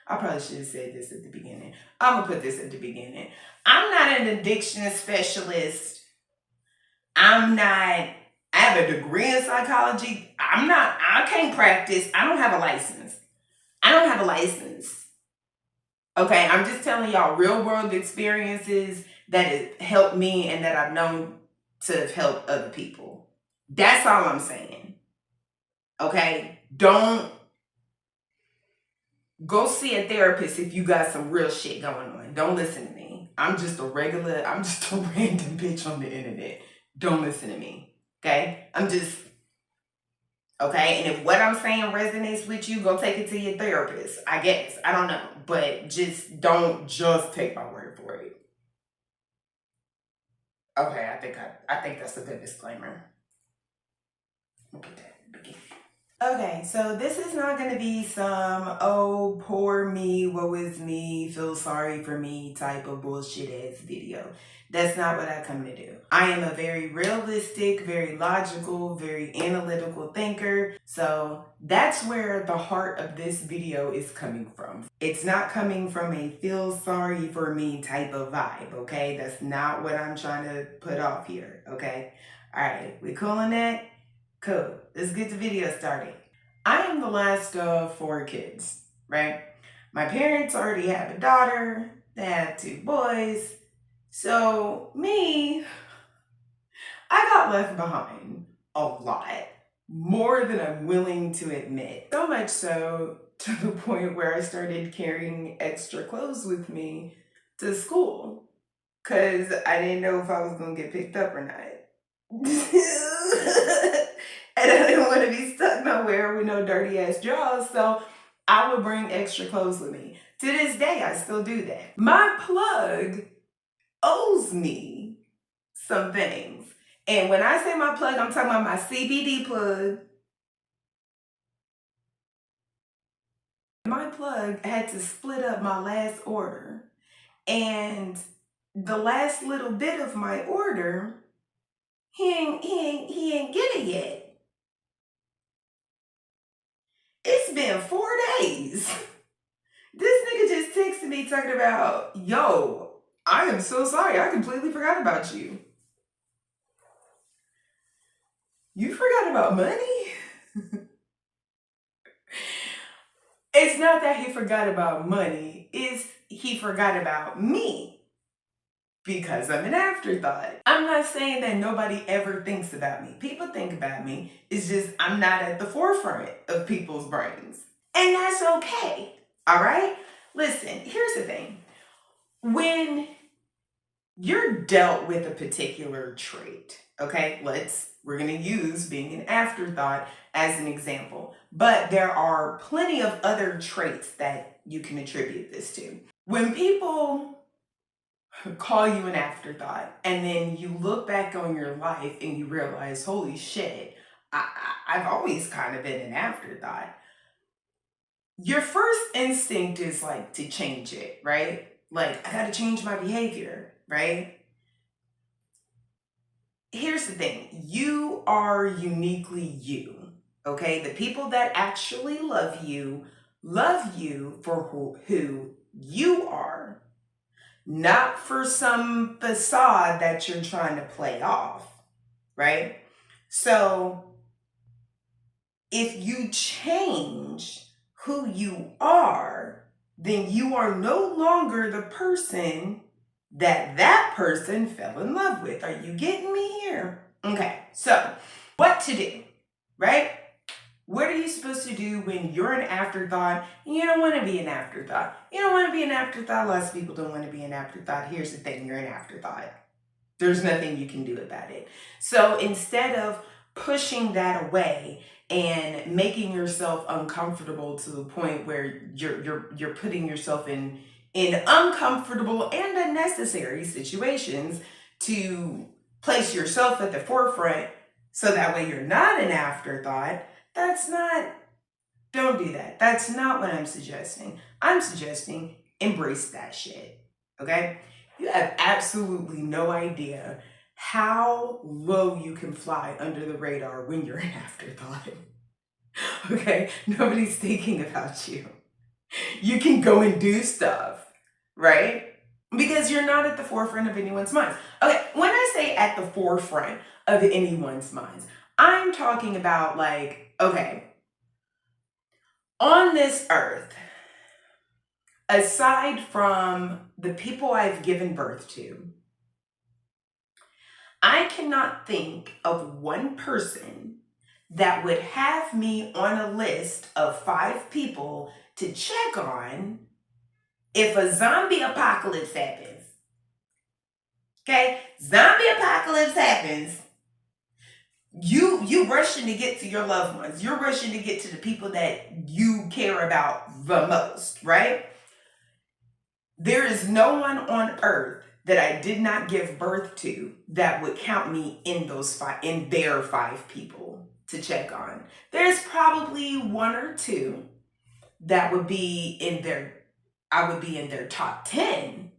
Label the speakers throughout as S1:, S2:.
S1: I probably should have said this at the beginning. I'm going to put this at the beginning. I'm not an addiction specialist. I have a degree in psychology. I can't practice. I don't have a license. I don't have a license. Okay, I'm just telling y'all real world experiences that have helped me and that I've known to have helped other people. That's all I'm saying. Okay, don't go see a therapist if you got some real shit going on. Don't listen to me. I'm just a random bitch on the internet. Don't listen to me. Okay? Okay? And if what I'm saying resonates with you, go take it to your therapist. I guess. I don't know. But just don't just take my word for it. Okay, I think that's a good disclaimer. We'll put that in the beginning. Okay, so this is not going to be some, oh, poor me, woe is me, feel sorry for me type of bullshit ass video. That's not what I come to do. I am a very realistic, very logical, very analytical thinker. So that's where the heart of this video is coming from. It's not coming from a feel sorry for me type of vibe, okay? That's not what I'm trying to put off here, okay? All right, we cool on that? Cool. Let's get the video started. I am the last of 4 kids, right? My parents already have a daughter. They have 2 boys. So me, I got left behind a lot. More than I'm willing to admit. So much so to the point where I started carrying extra clothes with me to school. Because I didn't know if I was going to get picked up or not. And I didn't want to be stuck nowhere with no dirty ass drawers, so I would bring extra clothes with me. To this day, I still do that. My plug owes me some things. And when I say my plug, I'm talking about my CBD plug. My plug had to split up my last order. And the last little bit of my order, he ain't get it yet. It's been 4 days. This nigga just texted me talking about, yo, I am so sorry. I completely forgot about you. You forgot about money? It's not that he forgot about money. It's he forgot about me. Because I'm an afterthought. I'm not saying that nobody ever thinks about me. People think about me. It's just I'm not at the forefront of people's brains. And that's okay. All right? Listen, here's the thing. When you're dealt with a particular trait, okay? We're going to use being an afterthought as an example. But there are plenty of other traits that you can attribute this to. When people call you an afterthought and then you look back on your life and you realize, holy shit, I've always kind of been an afterthought. Your first instinct is like to change it, right? Like, I gotta change my behavior, right? Here's the thing. You are uniquely you, okay? The people that actually love you for who you are, not for some facade that you're trying to play off, right? So if you change who you are, then you are no longer the person that person fell in love with. Are you getting me here? Okay, so what to do, right? What are you supposed to do when you're an afterthought and you don't want to be an afterthought? You don't want to be an afterthought. Lots of people don't want to be an afterthought. Here's the thing, you're an afterthought. There's nothing you can do about it. So instead of pushing that away and making yourself uncomfortable to the point where you're putting yourself in uncomfortable and unnecessary situations to place yourself at the forefront so that way you're not an afterthought, don't do that. That's not what I'm suggesting. I'm suggesting embrace that shit, okay? You have absolutely no idea how low you can fly under the radar when you're an afterthought. Okay? Nobody's thinking about you. You can go and do stuff, right? Because you're not at the forefront of anyone's minds. Okay, when I say at the forefront of anyone's minds, I'm talking about like, okay, on this earth, aside from the people I've given birth to, I cannot think of one person that would have me on a list of 5 people to check on if a zombie apocalypse happens. Okay? Zombie apocalypse happens. You rushing to get to your loved ones. You're rushing to get to the people that you care about the most, right? There is no one on earth that I did not give birth to that would count me in their 5 people to check on. There's probably 1 or 2 that would be I would be in their top 10.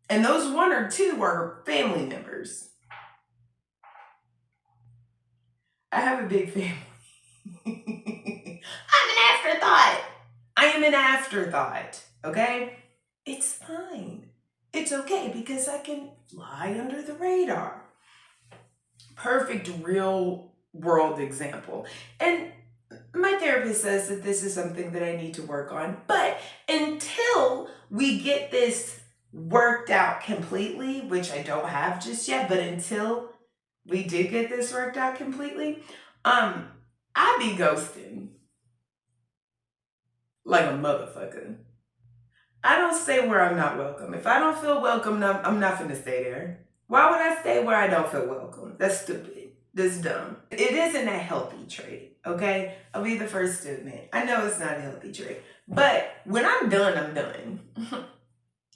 S1: And those 1 or 2 are family members. I have a big family. I'm an afterthought. I am an afterthought, okay? It's fine. It's okay because I can fly under the radar. Perfect real world example. And my therapist says that this is something that I need to work on. But until we get this worked out completely, which I don't have just yet, but until we do get this worked out completely, I be ghosting like a motherfucker. I don't stay where I'm not welcome. If I don't feel welcome, I'm not gonna stay there. Why would I stay where I don't feel welcome? That's stupid. That's dumb. It isn't a healthy trait, okay? I'll be the first to admit. I know it's not a healthy trait. But when I'm done, I'm done.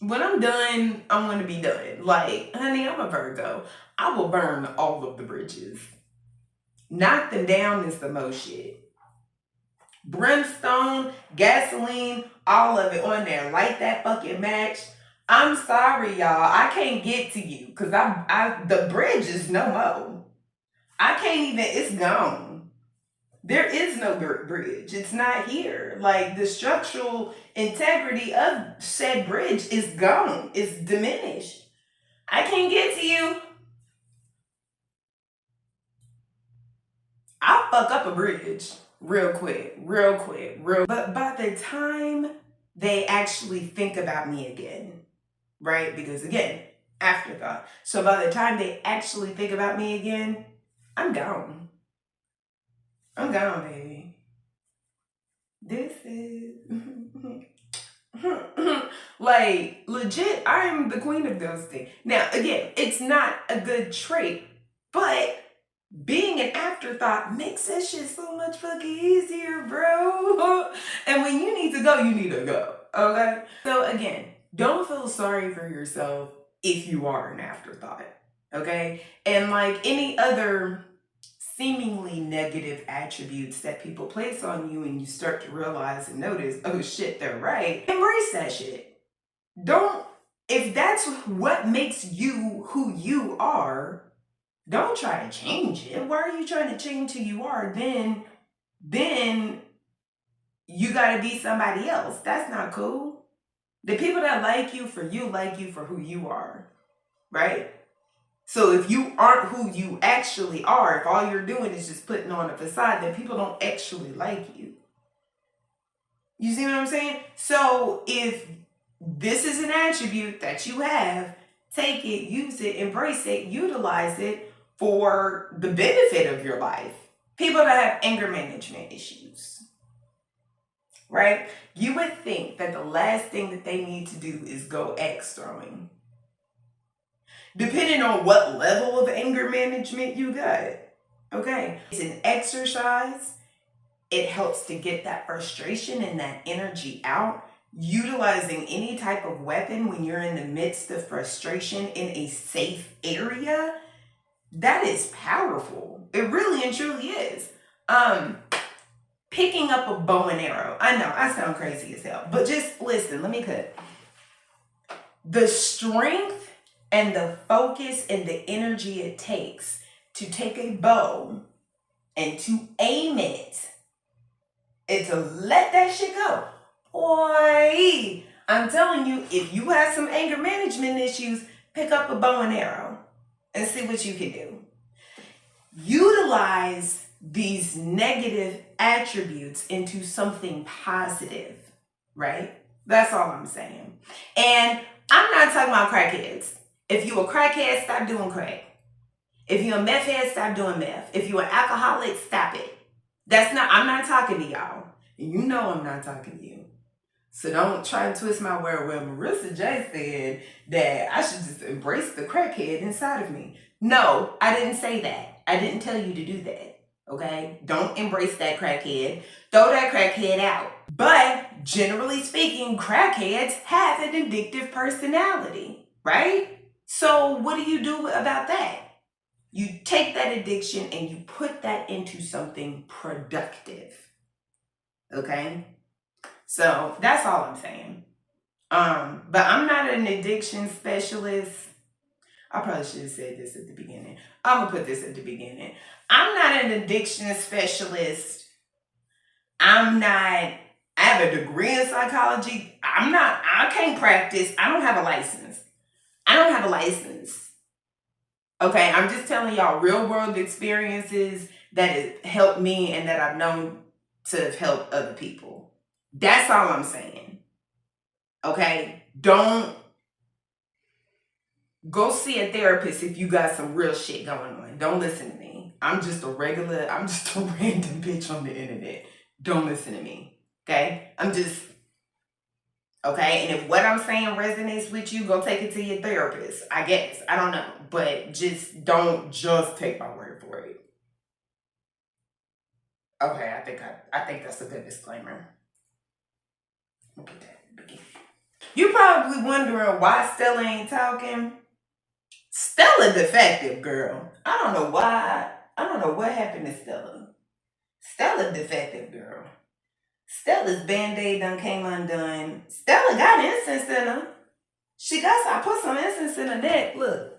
S1: When I'm done, I want to be done. Like, honey, I'm a Virgo. I will burn all of the bridges. Knock them down is the most shit. Brimstone, gasoline, all of it on there. Light that fucking match. I'm sorry, y'all. I can't get to you because the bridge is no more. I can't even, it's gone. There is no bridge. It's not here. Like the structural integrity of said bridge is gone. It's diminished. I can't get to you. I'll fuck up a bridge real quick. But by the time they actually think about me again, right? Because again, afterthought. So by the time they actually think about me again, I'm gone. I'm gone, baby. This is like legit. I'm the queen of ghosting. Now, again, it's not a good trait, but being an afterthought makes that shit so much fucking easier, bro. And when you need to go, you need to go. Okay? So again, don't feel sorry for yourself if you are an afterthought. Okay? And like any other seemingly negative attributes that people place on you and you start to realize and notice, oh shit, they're right, embrace that shit. Don't, if that's what makes you who you are, don't try to change it. Why are you trying to change who you are? Then you gotta be somebody else. That's not cool. The people that like you for who you are, right? So if you aren't who you actually are, if all you're doing is just putting on a facade, then people don't actually like you. You see what I'm saying? So if this is an attribute that you have, take it, use it, embrace it, utilize it for the benefit of your life. People that have anger management issues, right? You would think that the last thing that they need to do is go axe throwing. Depending on what level of anger management you got, okay? It's an exercise. It helps to get that frustration and that energy out. Utilizing any type of weapon when you're in the midst of frustration in a safe area, that is powerful. It really and truly is. Picking up a bow and arrow. I know, I sound crazy as hell, but just listen, let me cut. The strength and the focus and the energy it takes to take a bow and to aim it and to let that shit go. Boy, I'm telling you, if you have some anger management issues, pick up a bow and arrow and see what you can do. Utilize these negative attributes into something positive, right? That's all I'm saying. And I'm not talking about crackheads. If you a crackhead, stop doing crack. If you're a meth head, stop doing meth. If you're an alcoholic, stop it. I'm not talking to y'all. And you know I'm not talking to you. So don't try to twist my word. Well, Marissa J said that I should just embrace the crackhead inside of me. No, I didn't say that. I didn't tell you to do that. Okay? Don't embrace that crackhead. Throw that crackhead out. But generally speaking, crackheads have an addictive personality, right? So what do you do about that? You take that addiction and you put that into something productive. Okay? So that's all I'm saying. But I'm not an addiction specialist. I probably should have said this at the beginning. I'm gonna put this at the beginning. I'm not an addiction specialist. I have a degree in psychology. I can't practice. I don't have a license. Okay, I'm just telling y'all real world experiences that have helped me and that I've known to have helped other people. That's all I'm saying. Okay, don't go see a therapist if you got some real shit going on. Don't listen to me. I'm just a random bitch on the internet. Don't listen to me. Okay? Okay? And if what I'm saying resonates with you, go take it to your therapist. I guess. I don't know. But just don't just take my word for it. Okay, I think that's a good disclaimer. I'll put that at the beginning. You probably wondering why Stella ain't talking. Stella defective, girl. I don't know why. I don't know what happened to Stella. Stella defective, girl. Stella's band-aid done came undone. Stella got incense in her. I put some incense in her neck. Look.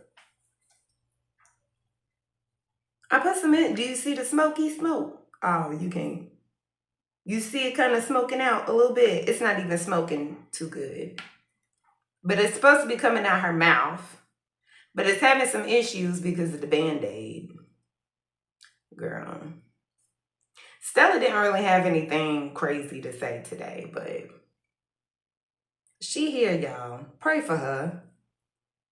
S1: I put some in. Do you see the smoky smoke? Oh, you can't. You see it kind of smoking out a little bit. It's not even smoking too good. But it's supposed to be coming out her mouth. But it's having some issues because of the Band-Aid. Girl. Stella didn't really have anything crazy to say today, but she here, y'all. Pray for her.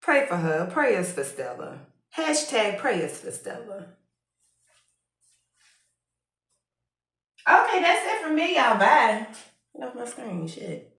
S1: Pray for her. Prayers for Stella. Hashtag prayers for Stella. Okay, that's it for me, y'all. Bye. Get off my screen, shit.